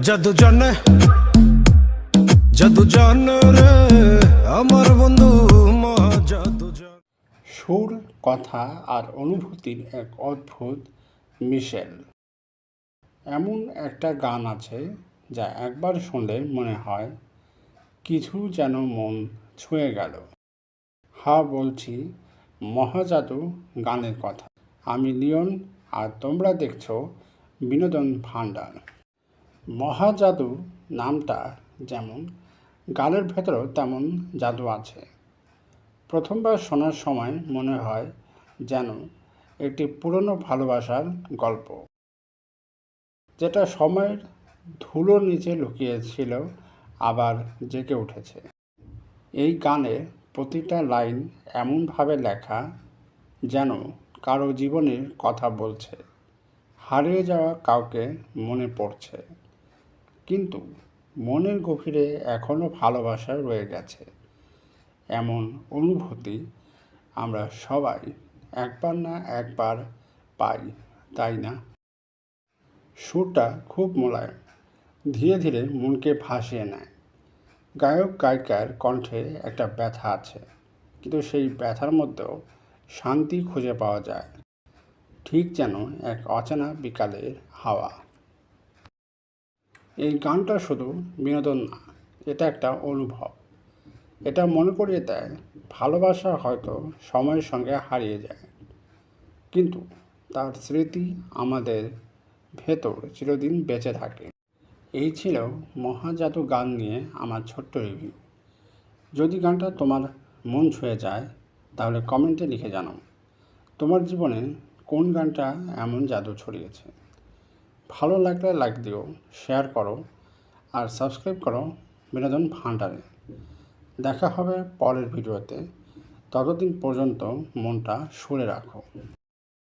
জাদু জানে রে আমার বন্ধু মহা জাদু জানে। সুর, কথা আর অনুভূতির এক অদ্ভুত মিশেল। এমন একটা গান আছে যা একবার শুনলে মনে হয় কিছু যেন মন ছুঁয়ে গেল। বলছি মহাজাদু গানের কথা। আমি লিওন, আর তোমরা দেখছো বিনোদন ভাণ্ডার। মহাজাদু নামটা যেমন গানের ভেতরেও তেমন জাদু আছে। প্রথমবার শোনার সময় মনে হয় যেন একটি পুরনো ভালোবাসার গল্প, যেটা সময়ের ধুলোর নিচে লুকিয়েছিল আবার জেগে উঠেছে। এই গানের প্রতিটা লাইন এমনভাবে লেখা যেন কারো জীবনের কথা বলছে, হারিয়ে যাওয়া কাউকে মনে পড়ছে, কিন্তু মনের গভীরে এখনও ভালোবাসা রয়ে গেছে। এমন অনুভূতি আমরা সবাই একবার না একবার পাই, তাই না? সুরটা খুব মোলায়েম, ধীরে ধীরে মনকে ভাসিয়ে নেয়। গায়ক গায়িকার কণ্ঠে একটা ব্যথা আছে, কিন্তু সেই ব্যথার মধ্যেও শান্তি খুঁজে পাওয়া যায়, ঠিক যেন এক অচেনা বিকালের হাওয়া। এই গানটা শুধু বিনোদন না, এটা একটা অনুভব। এটা মনে করিয়ে দেয় ভালোবাসা হয়তো সময়ের সঙ্গে হারিয়ে যায়, কিন্তু তার স্মৃতি আমাদের ভেতর চিরদিন বেঁচে থাকে। এই ছিল মহাজাদু গান নিয়ে আমার ছোট্ট রিভিউ। যদি গানটা তোমার মন ছুঁয়ে যায় তাহলে কমেন্টে লিখে জানাও তোমার জীবনে কোন গানটা এমন জাদু ছড়িয়েছে। ভালো লাগলে লাইক দিও, শেয়ার করো আর সাবস্ক্রাইব করো বিনোদন ভাণ্ডারে। দেখা হবে পরের ভিডিওতে। ততদিন পর্যন্ত মনটা সুরে রাখো।